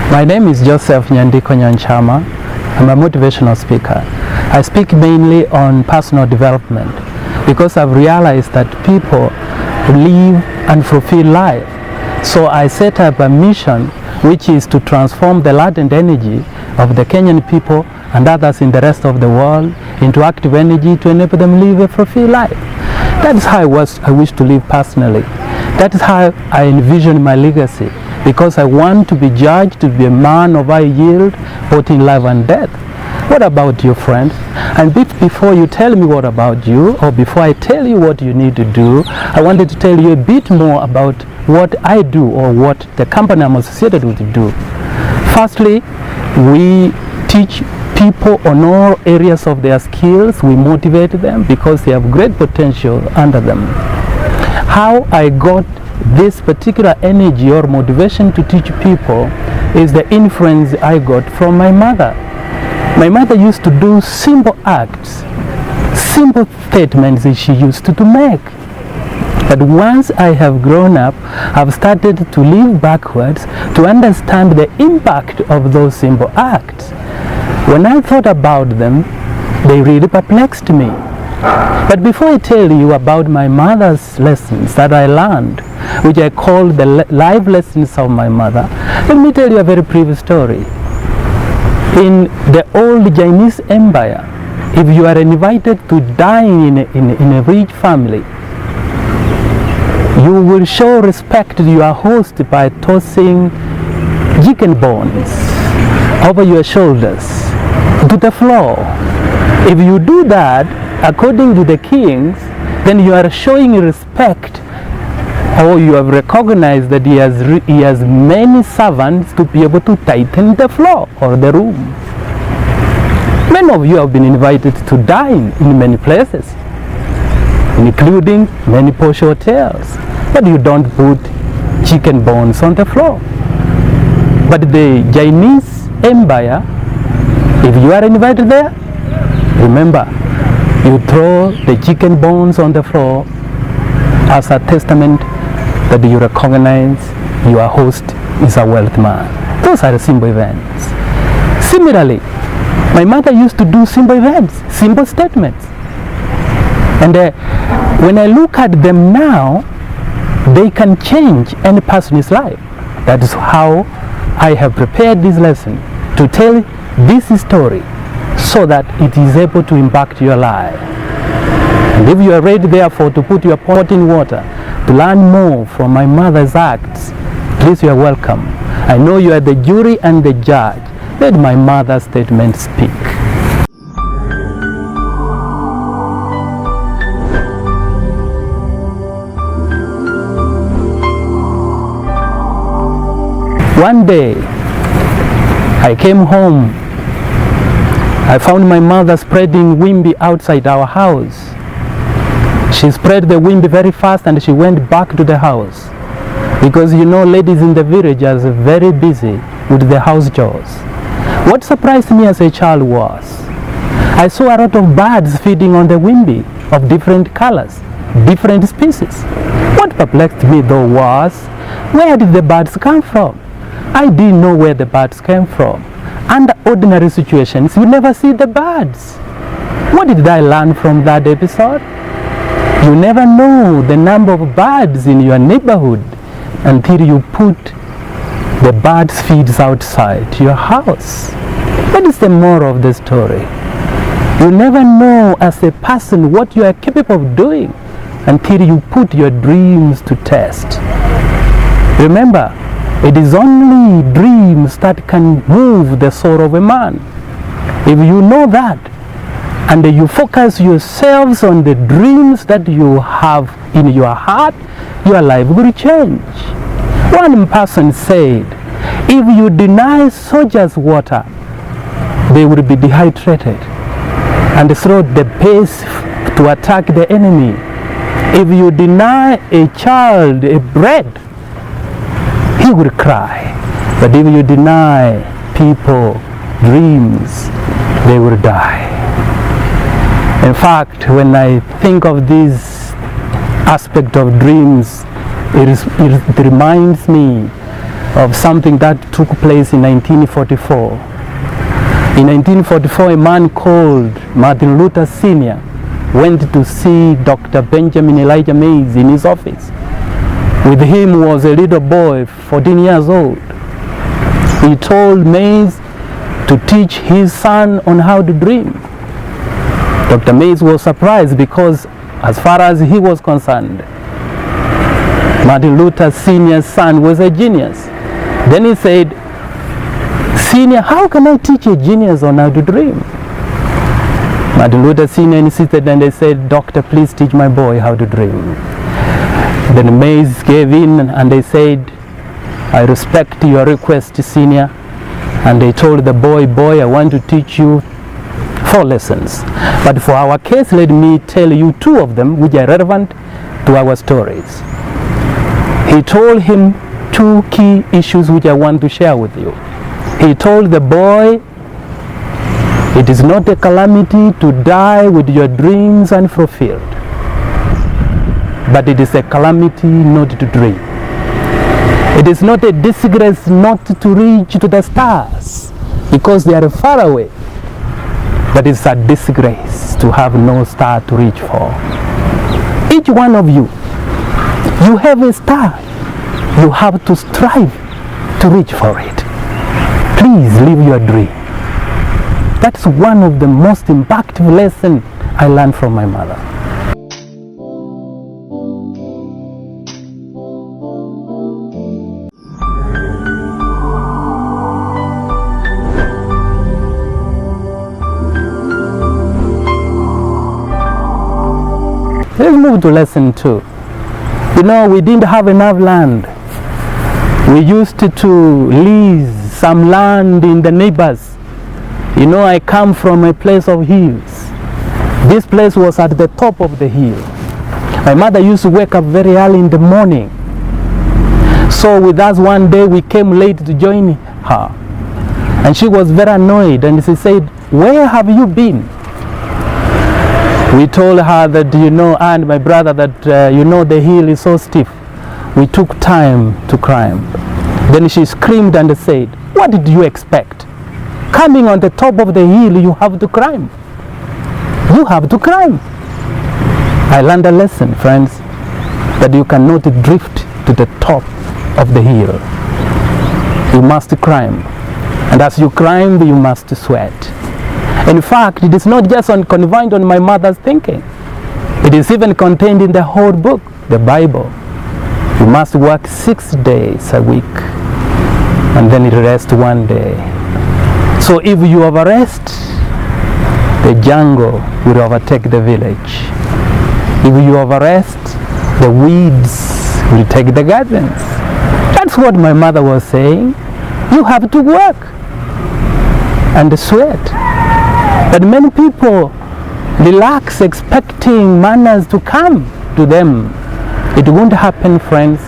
My name is Joseph Nyandiko Nyanchama. I'm a motivational speaker. I speak mainly on personal development because I've realized that people live and fulfill life. So I set up a mission which is to transform the latent energy of the Kenyan people and others in the rest of the world into active energy to enable them live a fulfilled life. That is how I wish to live personally. That is how I envision my legacy, because I want to be judged to be a man of high yield, both in life and death. What about you, friends? And before you tell me what about you, or before I tell you what you need to do, I wanted to tell you a bit more about what I do or what the company I'm associated with do. Firstly, we teach people on all areas of their skills. We motivate them because they have great potential under them. How I got this particular energy or motivation to teach people is the influence I got from my mother. My mother used to do simple acts, simple statements that she used to make. But once I have grown up, I've started to live backwards to understand the impact of those simple acts. When I thought about them, they really perplexed me. But before I tell you about my mother's lessons that I learned, which I call the life lessons of my mother, let me tell you a very brief story. In the old Chinese Empire, if you are invited to dine in a rich family, you will show respect to your host by tossing chicken bones over your shoulders to the floor. If you do that, according to the kings, then you are showing respect, or you have recognized that he has many servants to be able to tighten the floor or the room. Many of you have been invited to dine in many places, including many posh hotels, but you don't put chicken bones on the floor. But the Chinese Empire, if you are invited there, remember, you throw the chicken bones on the floor as a testament that you recognize your host is a wealthy man. Those are the simple events. Similarly, my mother used to do simple events, simple statements. And when I look at them now, they can change any person's life. That is how I have prepared this lesson, to tell this story so that it is able to impact your life. And if you are ready, therefore, to put your pot in water, to learn more from my mother's acts, please, you are welcome. I know you are the jury and the judge. Let my mother's statement speak. One day, I came home. I found my mother spreading wimbi outside our house. She spread the wimbi very fast and she went back to the house. Because you know, ladies in the village are very busy with the house chores. What surprised me as a child was, I saw a lot of birds feeding on the wimbi of different colors, different species. What perplexed me though was, where did the birds come from? I didn't know where the birds came from. Under ordinary situations, you never see the birds. What did I learn from that episode? You never know the number of birds in your neighborhood until you put the birds' feeds outside your house. That is the moral of the story. You never know as a person what you are capable of doing until you put your dreams to test. Remember, it is only dreams that can move the soul of a man. If you know that, and you focus yourselves on the dreams that you have in your heart, your life will change. One person said, if you deny soldiers water, they will be dehydrated and slow the pace to attack the enemy. If you deny a child a bread, he will cry. But if you deny people dreams, they will die. In fact, when I think of this aspect of dreams, it reminds me of something that took place in 1944. In 1944, a man called Martin Luther Sr. went to see Dr. Benjamin Elijah Mays in his office. With him was a little boy, 14 years old. He told Mays to teach his son on how to dream. Dr. Mays was surprised because, as far as he was concerned, Martin Luther Sr.'s son was a genius. Then he said, "Senior, how can I teach a genius on how to dream?" Martin Luther Sr. insisted, and they said, "Doctor, please teach my boy how to dream." Then Mays gave in, and they said, "I respect your request, Senior." And they told the boy, "Boy, I want to teach you 4 lessons. But for our case, let me tell you 2 of them which are relevant to our stories." He told him 2 key issues which I want to share with you. He told the boy, it is not a calamity to die with your dreams unfulfilled, but it is a calamity not to dream. It is not a disgrace not to reach to the stars because they are far away, but it's a disgrace to have no star to reach for. Each one of you, you have a star. You have to strive to reach for it. Please live your dream. That's one of the most impactful lessons I learned from my mother. Let's move to lesson 2. You know, we didn't have enough land. We used to lease some land in the neighbors. You know, I come from a place of hills. This place was at the top of the hill. My mother used to wake up very early in the morning. So with us one day, we came late to join her. And she was very annoyed, and she said, "Where have you been?" We told her that, you know, and my brother, that, you know, the hill is so steep. We took time to climb. Then she screamed and said, "What did you expect? Coming on the top of the hill, you have to climb. You have to climb." I learned a lesson, friends, that you cannot drift to the top of the hill. You must climb. And as you climb, you must sweat. In fact, it is not just confined on my mother's thinking. It is even contained in the whole book, the Bible. You must work 6 days a week, and then rest 1 day. So if you overrest, the jungle will overtake the village. If you overrest, the weeds will take the gardens. That's what my mother was saying. You have to work and sweat. But many people relax expecting manners to come to them. It won't happen, friends.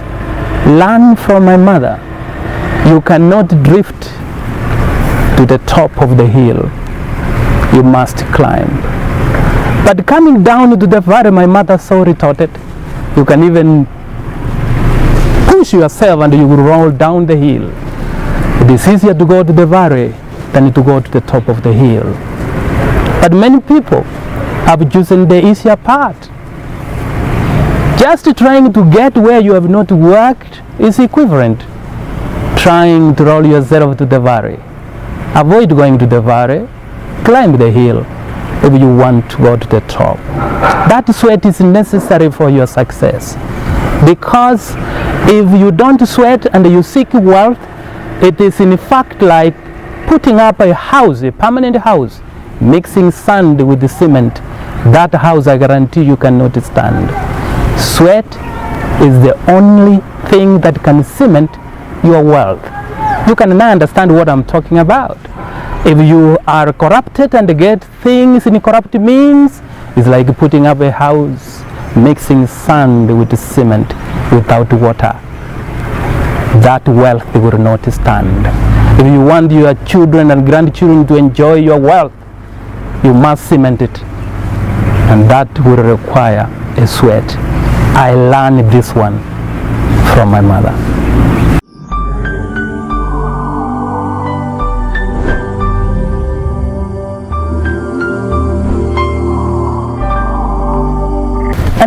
Learn from my mother. You cannot drift to the top of the hill. You must climb. But coming down to the valley, my mother so retorted, you can even push yourself and you will roll down the hill. It is easier to go to the valley than to go to the top of the hill. But many people have chosen the easier part. Just trying to get where you have not worked is equivalent trying to roll yourself to the valley. Avoid going to the valley, climb the hill if you want to go to the top. That sweat is necessary for your success, because if you don't sweat and you seek wealth, it is in fact like putting up a house, a permanent house, mixing sand with the cement. That house, I guarantee you, cannot stand. Sweat is the only thing that can cement your wealth. You can now understand what I'm talking about. If you are corrupted and get things in corrupt means, it's like putting up a house, mixing sand with cement without water. That wealth will not stand. If you want your children and grandchildren to enjoy your wealth, you must cement it, and that will require a sweat. I learned this one from my mother.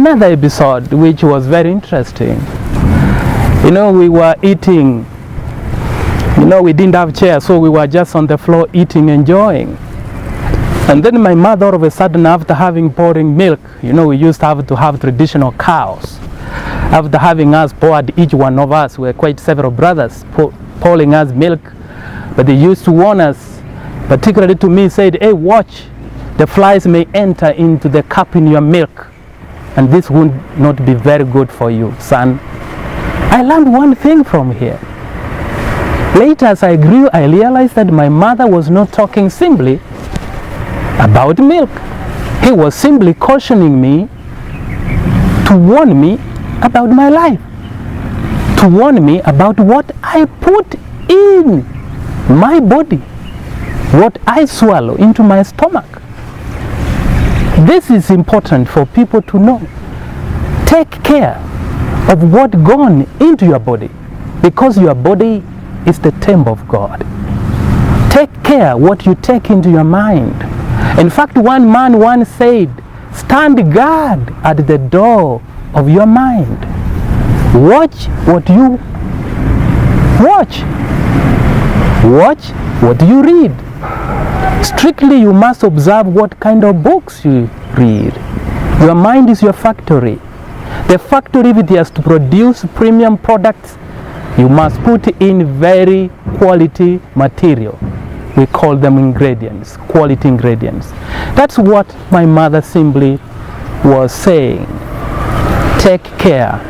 another episode which was very interesting. We were eating. We didn't have chairs, so we were just on the floor eating, enjoying. And then my mother, all of a sudden, after pouring milk, we used to have traditional cows. After having us poured, each one of us, we were quite several brothers, pouring us milk. But they used to warn us, particularly to me, said, hey, watch, the flies may enter into the cup in your milk. And this would not be very good for you, son. I learned one thing from here. Later, as I grew, I realized that my mother was not talking simply about milk. He was simply cautioning me to warn me about my life, to warn me about what I put in my body, what I swallow into my stomach. This is important for people to know. Take care of what gone into your body, because your body is the temple of God. Take care what you take into your mind. In fact, one man once said, stand guard at the door of your mind. Watch what you watch. Watch what you read. Strictly, you must observe what kind of books you read. Your mind is your factory. The factory, if it has to produce premium products, you must put in very quality material. We call them ingredients, quality ingredients. That's what my mother simply was saying. Take care.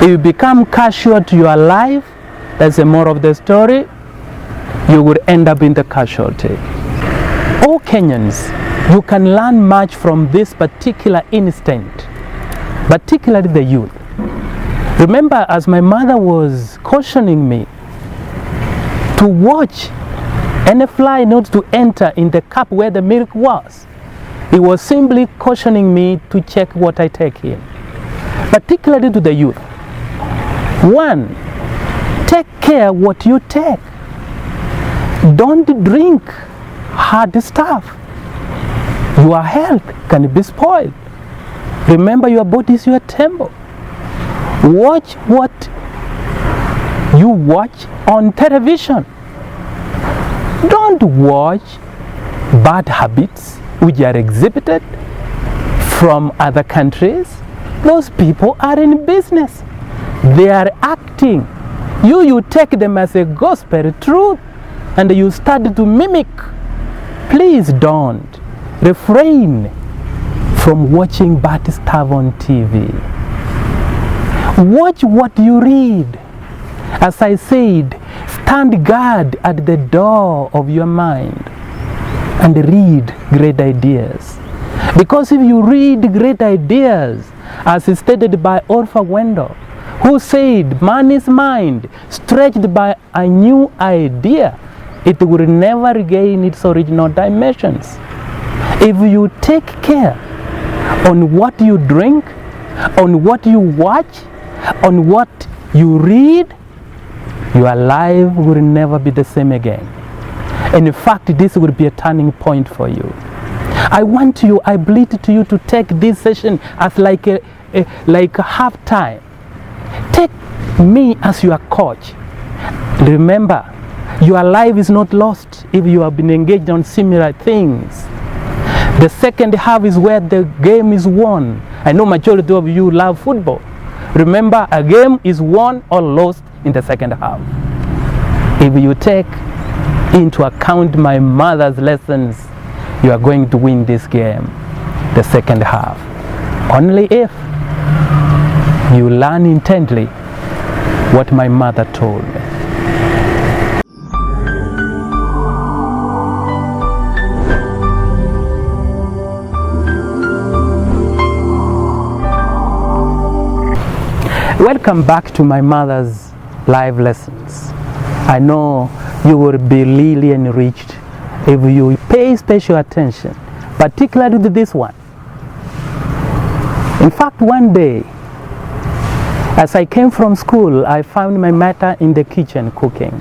If you become casual to your life, that's the moral of the story, you will end up in the casualty. All Kenyans, you can learn much from this particular instinct, particularly the youth. Remember, as my mother was cautioning me to watch any fly not to enter in the cup where the milk was, he was simply cautioning me to check what I take in, particularly to the youth. One, take care what you take. Don't drink hard stuff. Your health can be spoiled. Remember, your body is your temple. Watch what you watch on television. Don't watch bad habits which are exhibited from other countries. Those people are in business. They are acting. You take them as a gospel truth and you start to mimic. Please don't. Refrain from watching bad stuff on TV. Watch what you read. As I said, stand guard at the door of your mind and read great ideas. Because if you read great ideas, as stated by Orpha Wendell, who said, man is mind stretched by a new idea, it will never regain its original dimensions. If you take care on what you drink, on what you watch, on what you read, your life will never be the same again. And in fact, this will be a turning point for you. I plead to you to take this session as like a half time. Take me as your coach. Remember, your life is not lost if you have been engaged on similar things. The second half is where the game is won. I know majority of you love football. Remember, a game is won or lost in the second half. If you take into account my mother's lessons, you are going to win this game, the second half. Only if you learn intently what my mother told me. Welcome back to my mother's live lessons. I know you will be really enriched if you pay special attention, particularly to this one. In fact, one day, as I came from school, I found my mother in the kitchen cooking.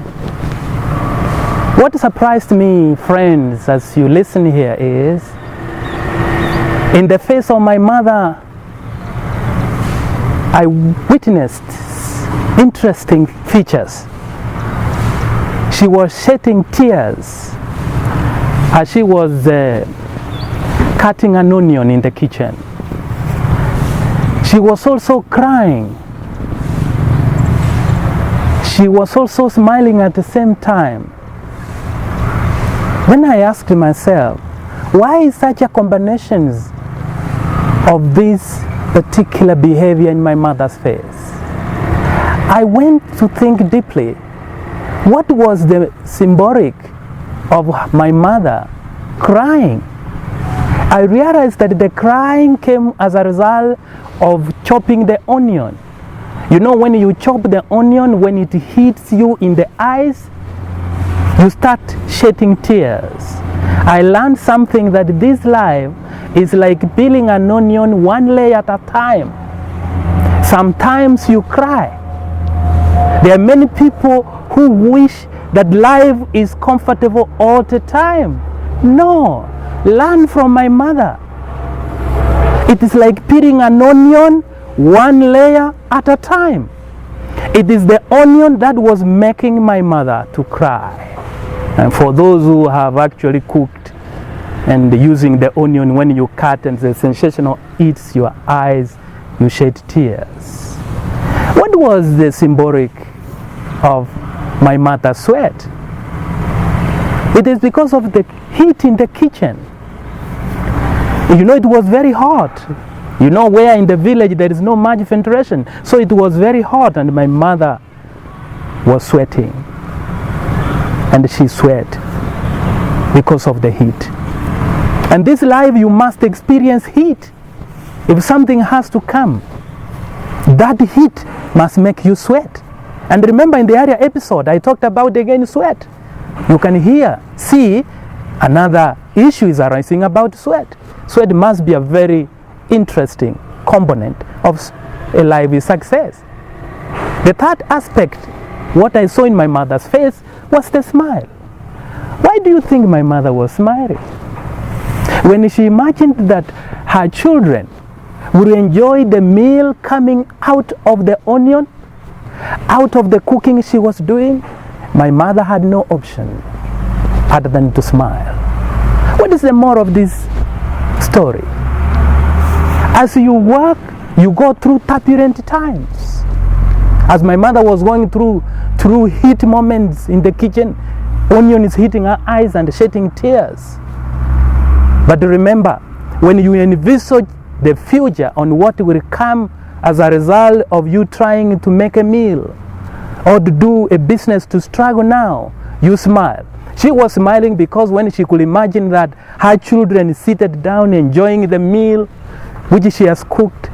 What surprised me, friends, as you listen here is, in the face of my mother, I witnessed interesting features. She was shedding tears as she was cutting an onion in the kitchen. She was also crying. She was also smiling at the same time. When I asked myself, why is such a combination of this particular behavior in my mother's face? I went to think deeply. What was the symbolic of my mother crying? I realized that the crying came as a result of chopping the onion. You know, when you chop the onion, when it hits you in the eyes, you start shedding tears. I learned something, that this life is like peeling an onion one layer at a time. Sometimes you cry. There are many people who wish that life is comfortable all the time. No, learn from my mother. It is like peeling an onion one layer at a time. It is the onion that was making my mother to cry. And for those who have actually cooked and using the onion, when you cut and the sensation hits your eyes, you shed tears. What was the symbolic of my mother's sweat? It is because of the heat in the kitchen. You know, it was very hot. You know, where in the village there is no much ventilation, so it was very hot, and my mother was sweating, and she sweat because of the heat. And this life, you must experience heat. If something has to come, that heat must make you sweat. And remember, in the earlier episode I talked about again sweat. You can see another issue is arising about sweat. Sweat must be a very interesting component of a lively success. The third aspect, what I saw in my mother's face, was the smile. Why do you think my mother was smiling? When she imagined that her children would enjoy the meal coming out of the onion, out of the cooking she was doing, my mother had no option other than to smile. What is the moral of this story? As you work, you go through turbulent times. As my mother was going through heat moments in the kitchen, onion is hitting her eyes and shedding tears. But remember, when you envisage the future on what will come as a result of you trying to make a meal or to do a business to struggle now, you smile. She was smiling because when she could imagine that her children seated down enjoying the meal which she has cooked,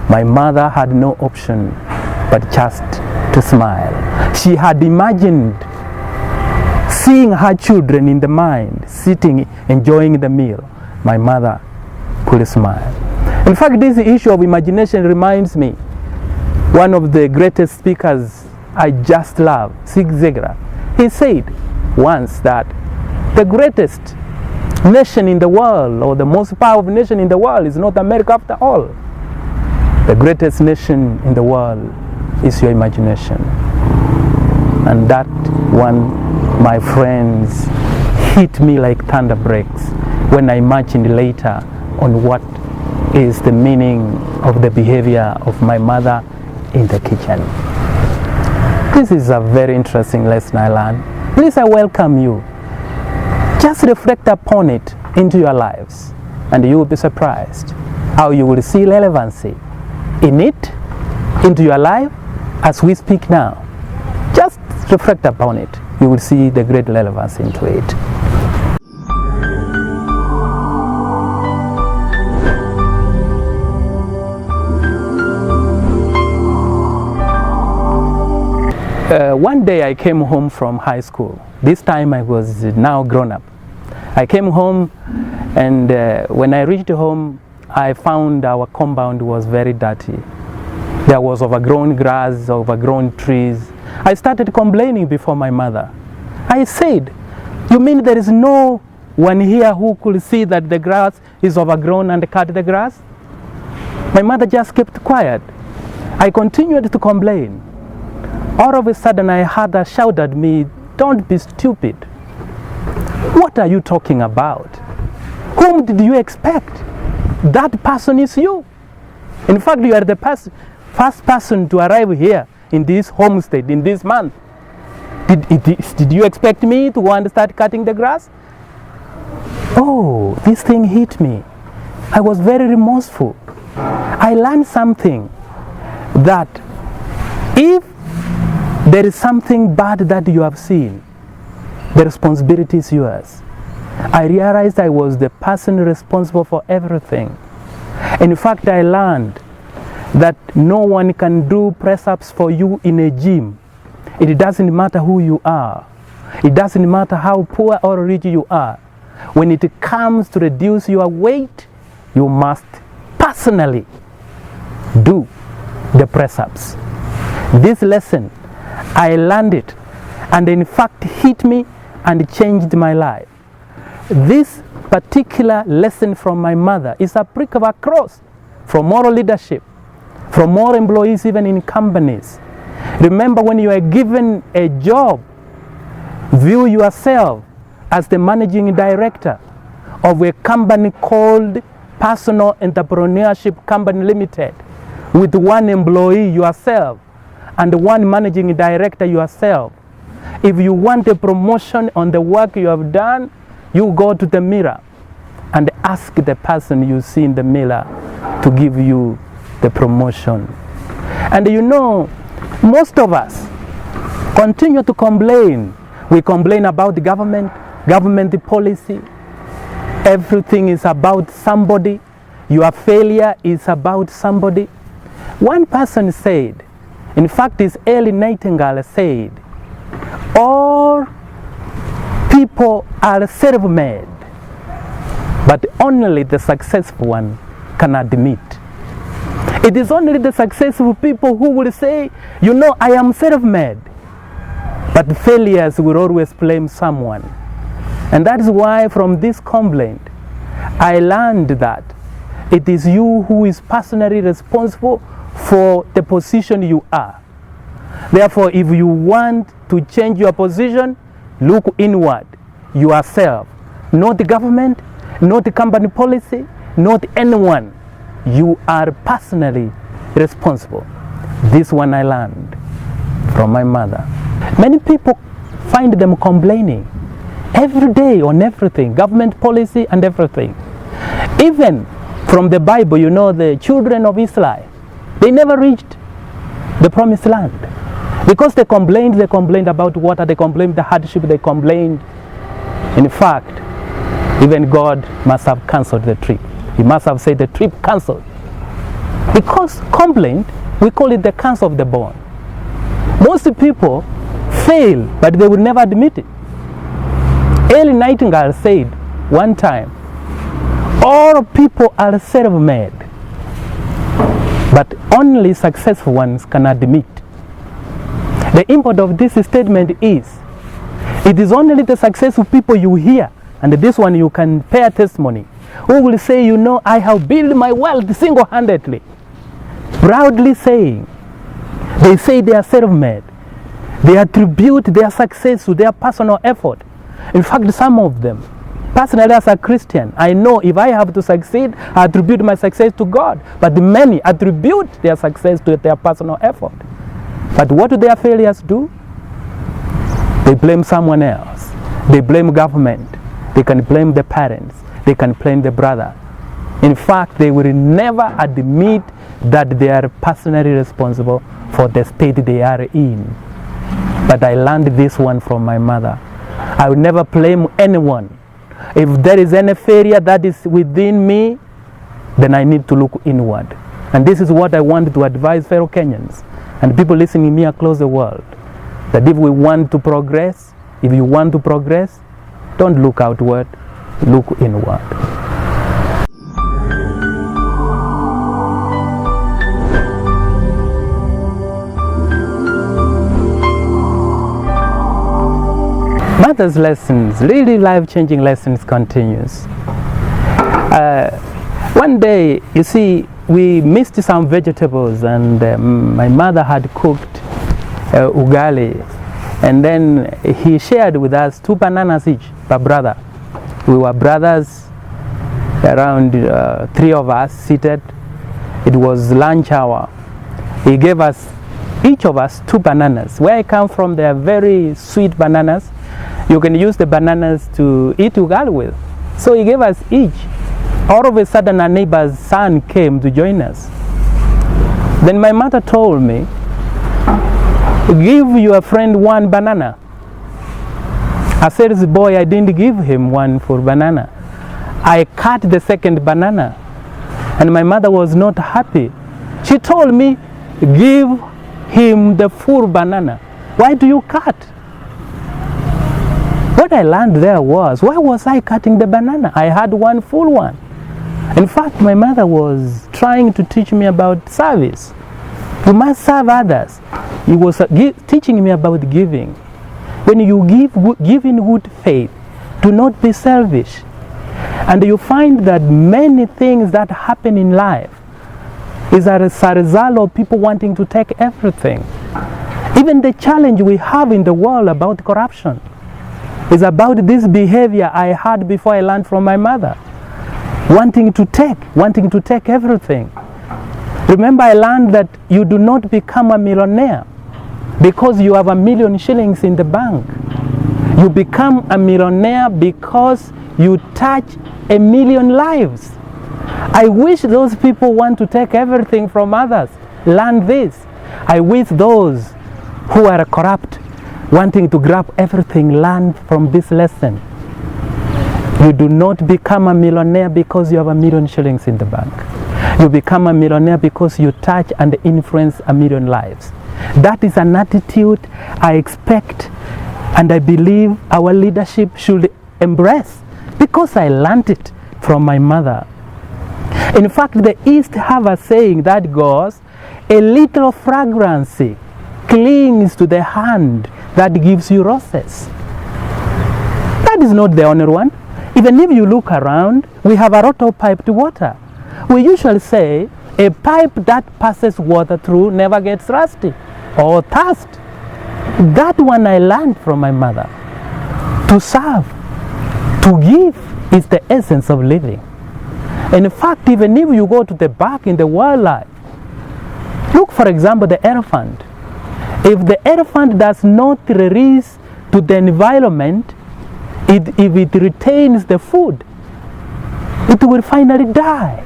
my mother had no option but just to smile. She had imagined seeing her children in the mind, sitting, enjoying the meal. My mother could smile. In fact, this issue of imagination reminds me one of the greatest speakers I just love, Zig Ziglar. He said once that the greatest nation in the world, or the most powerful nation in the world, is not America after all. The greatest nation in the world is your imagination. And that one, my friends, hit me like thunder breaks when I imagined later on what is the meaning of the behavior of my mother in the kitchen. This is a very interesting lesson I learned. Please, I welcome you. Just reflect upon it into your lives, and you will be surprised how you will see relevancy in it, into your life, as we speak now. Just reflect upon it. You will see the great relevance into it. One day I came home from high school. This time I was now grown up. I came home, and when I reached home, I found our compound was very dirty. There was overgrown grass, overgrown trees. I started complaining before my mother. I said, "You mean there is no one here who could see that the grass is overgrown and cut the grass?" My mother just kept quiet. I continued to complain. All of a sudden I heard a shout at me, "Don't be stupid. What are you talking about? Whom did you expect? That person is you. In fact, you are the first person to arrive here in this homestead, in this month. Did you expect me to go and start cutting the grass?" Oh, this thing hit me. I was very remorseful. I learned something, that if there is something bad that you have seen, the responsibility is yours. I realized I was the person responsible for everything. In fact, I learned that no one can do press-ups for you in a gym. It doesn't matter who you are. It doesn't matter how poor or rich you are. When it comes to reduce your weight, you must personally do the press-ups. This lesson, I learned it, and in fact hit me and changed my life. This particular lesson from my mother is applicable across, from moral leadership, from more employees even in companies. Remember, when you are given a job, view yourself as the managing director of a company called Personal Entrepreneurship Company Limited, with one employee, yourself, and one managing director, yourself. If you want a promotion on the work you have done, you go to the mirror and ask the person you see in the mirror to give you the promotion. And you know, most of us continue to complain. We complain about the government policy. Everything is about somebody. Your failure is about somebody. One person said, in fact, it's Earl Nightingale said, all people are self-made, but only the successful one can admit. It is only the successful people who will say, you know, I am self-made. But failures will always blame someone. And that is why from this complaint, I learned that it is you who is personally responsible for the position you are. Therefore, if you want to change your position, look inward, yourself. Not the government, not the company policy, not anyone. You are personally responsible. This one I learned from my mother. Many people find them complaining every day on everything, government policy and everything. Even from the Bible, you know, the children of Israel, they never reached the promised land because they complained about water, they complained the hardship, they complained. In fact, even God must have cancelled the trip. He must have said the trip cancelled. Because complaint, we call it the cancer of the bone. Most people fail, but they will never admit it. Earl Nightingale said one time, all people are self-made, but only successful ones can admit. The import of this statement is, it is only the successful people you hear, and this one you can bear testimony, who will say, you know, I have built my wealth single-handedly. Proudly saying, they say they are self-made. They attribute their success to their personal effort. In fact, some of them, personally as a Christian, I know if I have to succeed, I attribute my success to God. But many attribute their success to their personal effort. But what do their failures do? They blame someone else. They blame government. They can blame the parents. They can blame the brother. In fact, they will never admit that they are personally responsible for the state they are in. But I learned this one from my mother. I will never blame anyone. If there is any failure that is within me, then I need to look inward. And this is what I want to advise fellow Kenyans and people listening to me across the world. That if we want to progress, if you want to progress, don't look outward, look inward. Mother's lessons, really life-changing lessons continues. One day, you see, we missed some vegetables, and my mother had cooked ugali, and then he shared with us 2 bananas each per brother. We were brothers, around 3 of us seated. It was lunch hour. He gave us, each of us, 2 bananas. Where I come from, they are very sweet bananas. You can use the bananas to eat ugali with. So he gave us each. All of a sudden, our neighbor's son came to join us. Then my mother told me, give your friend 1 banana. I said, this boy, I didn't give him 1 for banana. I cut the 2nd banana, and my mother was not happy. She told me, give him the full banana. Why do you cut? What I learned there was, why was I cutting the banana? I had 1 full one. In fact, my mother was trying to teach me about service. You must serve others. He was teaching me about giving. When you give in good faith, do not be selfish. And you find that many things that happen in life is as a result of people wanting to take everything. Even the challenge we have in the world about corruption is about this behavior I had before I learned from my mother. Wanting to take everything. Remember, I learned that you do not become a millionaire because you have $1 million shillings in the bank. You become a millionaire because you touch 1 million lives. I wish those people want to take everything from others learn this. I wish those who are corrupt, wanting to grab everything, learn from this lesson. You do not become a millionaire because you have 1 million shillings in the bank. You become a millionaire because you touch and influence 1 million lives. That is an attitude I expect and I believe our leadership should embrace, because I learned it from my mother. In fact, the East have a saying that goes, a little fragrance clings to the hand that gives you roses. That is not the only one. Even if you look around, we have a lot of piped water. We usually say a pipe that passes water through never gets rusty or thirst. That one I learned from my mother. To serve, to give is the essence of living. In fact, even if you go to the back in the wildlife, look for example the elephant. If the elephant does not release to the environment, if it retains the food, it will finally die.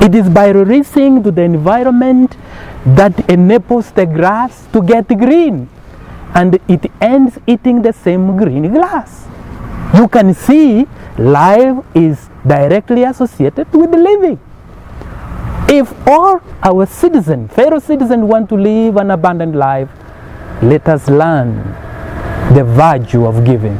It is by releasing to the environment that enables the grass to get green, and it ends eating the same green grass. You can see life is directly associated with living. If all our citizens, fellow citizens, want to live an abundant life, let us learn the virtue of giving.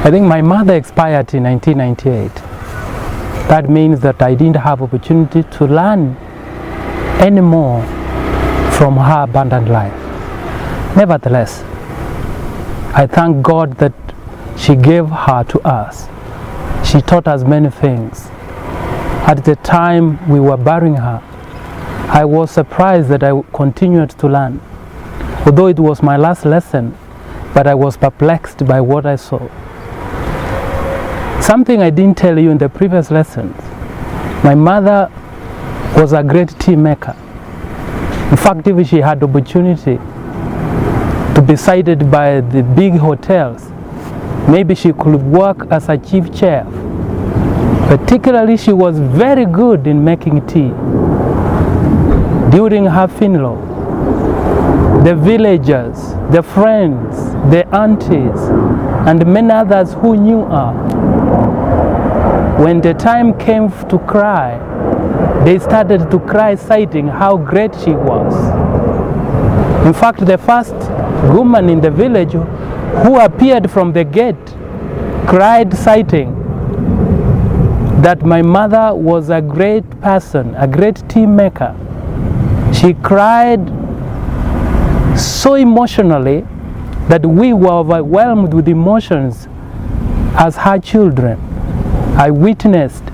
I think my mother expired in 1998. That means that I didn't have opportunity to learn anymore from her abundant life. Nevertheless, I thank God that she gave her to us. She taught us many things. At the time we were burying her, I was surprised that I continued to learn. Although it was my last lesson, but I was perplexed by what I saw. Something I didn't tell you in the previous lessons. My mother was a great tea maker. In fact, if she had opportunity to be cited by the big hotels, maybe she could work as a chief chef. Particularly, she was very good in making tea. During her funeral, the villagers, the friends, the aunties, and many others who knew her, when the time came to cry, they started to cry, citing how great she was. In fact, the first woman in the village who appeared from the gate cried, citing that my mother was a great person, a great tea maker. She cried so emotionally that we were overwhelmed with emotions as her children. I witnessed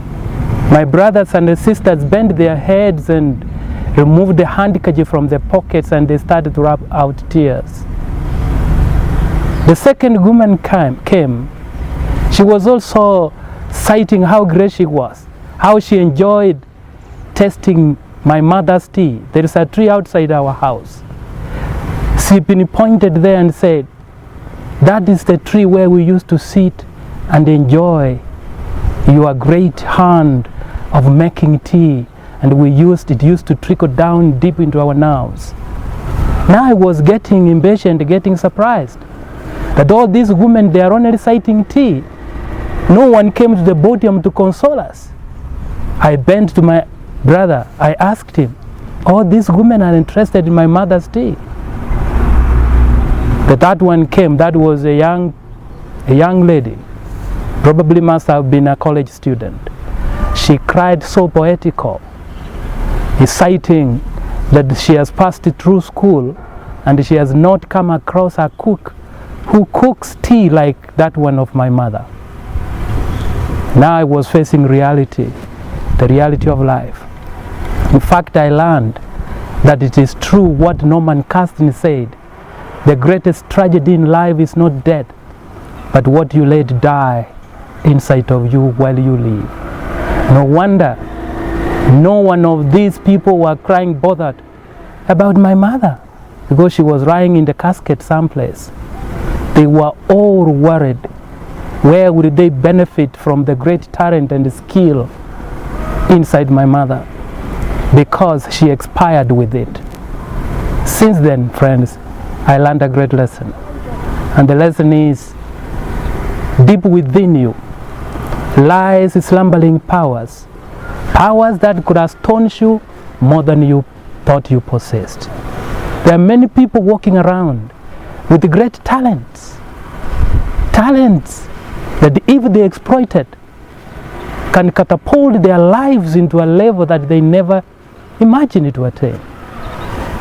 my brothers and sisters bend their heads and remove the handkerchief from their pockets, and they started to rub out tears. The second woman came. She was also citing how great she was, how she enjoyed tasting my mother's tea. There is a tree outside our house. She pointed there and said, that is the tree where we used to sit and enjoy your great hand of making tea, and it used to trickle down deep into our nerves. Now I was getting impatient, getting surprised that all these women, they are only reciting tea. No one came to the podium to console us. I bent to my brother. I asked him, all these women are interested in my mother's tea. The third one came. That was a young lady, probably must have been a college student. She cried so poetical, citing that she has passed through school and she has not come across a cook who cooks tea like that one of my mother. Now I was facing reality, the reality of life. In fact, I learned that it is true what Norman Caston said: the greatest tragedy in life is not death, but what you let die inside of you while you live. No wonder no one of these people were crying bothered about my mother, because she was lying in the casket someplace. They were all worried, where would they benefit from the great talent and skill inside my mother, because she expired with it. Since then, friends, I learned a great lesson, and the lesson is, deep within you lies slumbering powers that could astonish you more than you thought you possessed. There are many people walking around with great talents that if they exploited can catapult their lives into a level that they never imagined to attain.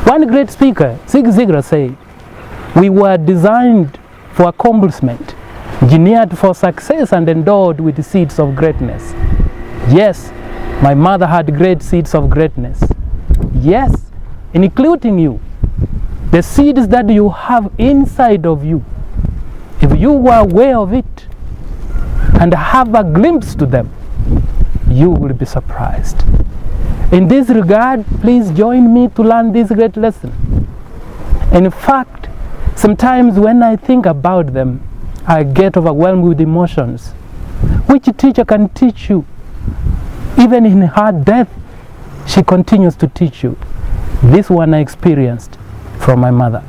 One great speaker, Zig Ziglar, said, we were designed for accomplishment, engineered for success, and endowed with the seeds of greatness. Yes, my mother had great seeds of greatness. Yes, including you. The seeds that you have inside of you, if you were aware of it and have a glimpse to them, you will be surprised. In this regard, please join me to learn this great lesson. In fact, sometimes when I think about them, I get overwhelmed with emotions. Which teacher can teach you? Even in her death, she continues to teach you. This one I experienced from my mother,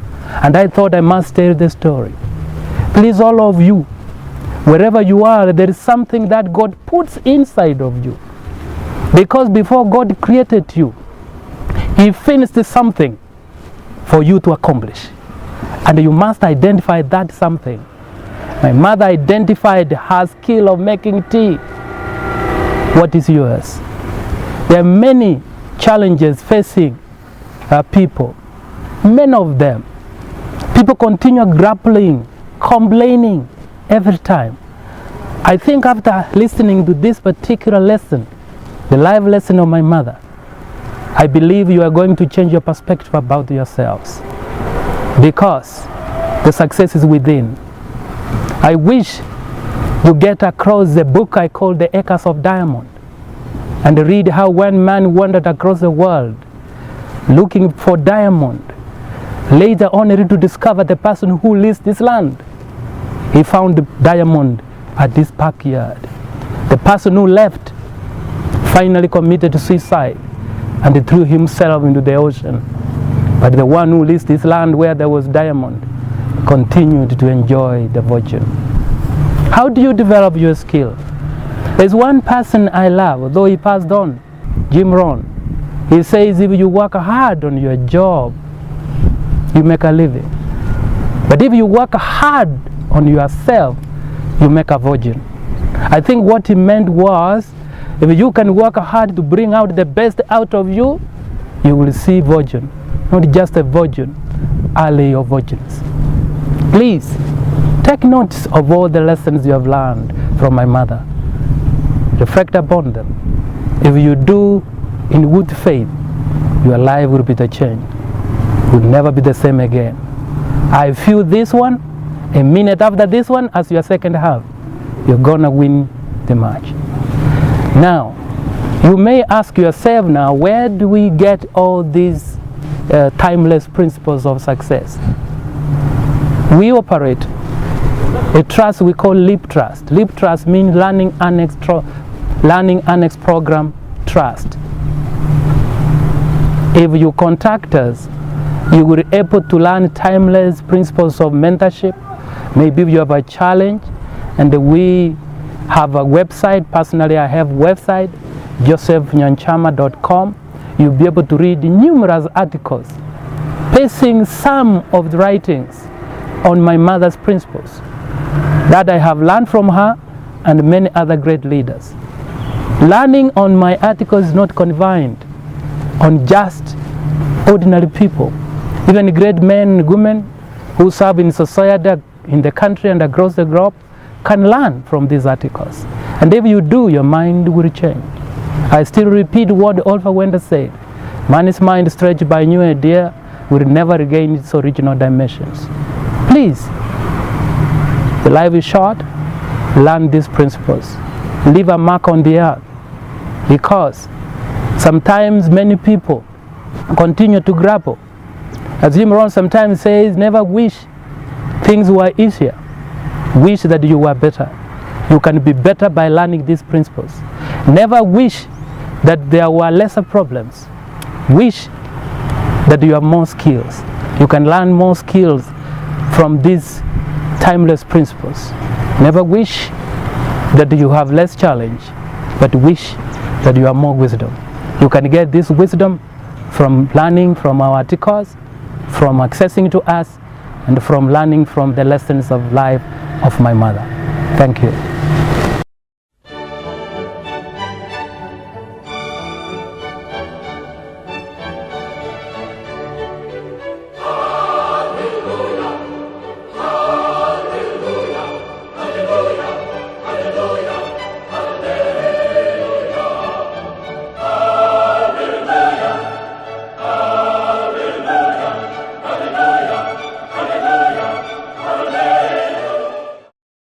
and I thought I must tell the story. Please, all of you, wherever you are, there is something that God puts inside of you. Because before God created you, He finished something for you to accomplish. And you must identify that something. My mother identified her skill of making tea. What is yours? There are many challenges facing people. Many of them. People continue grappling, complaining every time. I think after listening to this particular lesson, the life lesson of my mother, I believe you are going to change your perspective about yourselves, because the success is within. I wish you get across the book I call The Acres of Diamond, and read how one man wandered across the world looking for diamond, later only to discover the person who leased this land. He found the diamond at this backyard. The person who left finally committed suicide and threw himself into the ocean. But the one who leased this land where there was diamond continued to enjoy the fortune. How do you develop your skill? There's one person I love, though he passed on. Jim Rohn. He says if you work hard on your job, you make a living. But if you work hard on yourself, you make a virgin. I think what he meant was, if you can work hard to bring out the best out of you, you will see virgin. Not just a virgin, alley of virgins. Please, take notice of all the lessons you have learned from my mother. Reflect upon them. If you do in good faith, your life will be the change. Will never be the same again. I feel this one, a minute after this one, as your second half, you're gonna win the match. Now, you may ask yourself now, where do we get all these timeless principles of success? We operate a trust we call LEAP Trust. LEAP Trust means Learning Annex Program Trust. If you contact us, you will be able to learn timeless principles of mentorship. Maybe you have a challenge, and we have a website. Personally, I have a website, josephnyonchama.com. You'll be able to read numerous articles, pasting some of the writings on my mother's principles that I have learned from her and many other great leaders. Learning on my articles is not confined on just ordinary people. Even great men and women who serve in society, in the country and across the globe, can learn from these articles. And if you do, your mind will change. I still repeat what Alpha Wender said. Man's mind stretched by new idea will never regain its original dimensions. Please, the life is short. Learn these principles. Leave a mark on the earth. Because sometimes many people continue to grapple. As Jim Rohn sometimes says, never wish things were easier. Wish that you were better. You can be better by learning these principles. Never wish that there were lesser problems. Wish that you have more skills. You can learn more skills from these timeless principles. Never wish that you have less challenge, but wish that you have more wisdom. You can get this wisdom from learning from our articles, from accessing to us, and from learning from the lessons of life of my mother. Thank you.